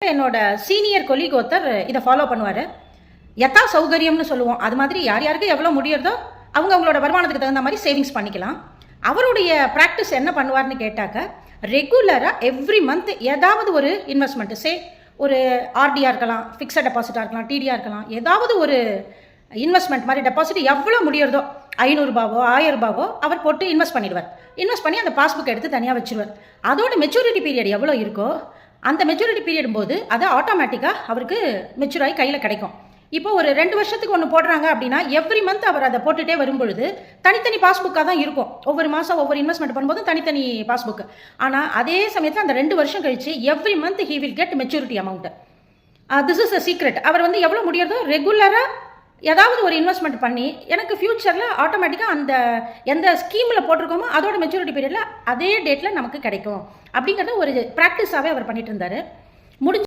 என்னோட senior colleague ஒருத்தர் இதை ஃபாலோ பண்ணுவார். யதா சௌகரியம்னு சொல்லுவோம். அது மாதிரி யார் யாருக்கு எவ்வளோ முடியறதோ அவங்க அவங்களோட வருமானத்துக்கு தகுந்த மாதிரி சேவிங்ஸ் பண்ணிக்கலாம். அவருடைய ப்ராக்டிஸ் என்ன பண்ணுவார்னு கேட்டாக்க, ரெகுலராக எவ்ரி மந்த் ஏதாவது ஒரு இன்வெஸ்ட்மெண்ட், ஒரு ஆர்டியாக இருக்கலாம், ஃபிக்ஸட் டெபாசிட்டாக இருக்கலாம், டிடியாக இருக்கலாம், ஏதாவது ஒரு இன்வெஸ்ட்மெண்ட் மாதிரி டெபாசிட் எவ்வளோ முடியறதோ 500 ரூபாவோ 1000 ரூபாவோ அவர் போட்டு இன்வெஸ்ட் பண்ணிடுவார். இன்வெஸ்ட் பண்ணி அந்த பாஸ்புக் எடுத்து தனியாக வச்சுருவார். அதோட மெச்சூரிட்டி பீரியட் எவ்வளோ இருக்கோ அந்த மெச்சூரிட்டி பீரியட் போது அது ஆட்டோமேட்டிக்காக அவருக்கு மெச்சூர் ஆகி கையில் கிடைக்கும். இப்போ ஒரு 2 வருஷத்துக்கு ஒன்று போடுறாங்க அப்படின்னா எவ்ரி மந்த் அவர் அதை போட்டுகிட்டே வரும்பொழுது தனித்தனி பாஸ்புக்காக தான் இருக்கும். ஒவ்வொரு மாதம் ஒவ்வொரு இன்வெஸ்ட்மெண்ட் பண்ணும்போது தனித்தனி பாஸ்புக். ஆனால் அதே சமயத்தில் அந்த 2 வருஷம் கழிச்சு every month he will get maturity amount. This is a secret. அவர் வந்து எவ்வளோ முடியறதோ ரெகுலராக ஏதாவது ஒரு இன்வெஸ்ட்மெண்ட் பண்ணி எனக்கு ஃப்யூச்சரில் ஆட்டோமேட்டிக்காக அந்த எந்த ஸ்கீமில் போட்டிருக்கோமோ அதோட மெச்சூரிட்டி பீரியடில் அதே டேட்டில் நமக்கு கிடைக்கும் அப்படிங்கிறத ஒரு ப்ராக்டிஸாகவே அவர் பண்ணிட்டு இருந்தார். முடிஞ்ச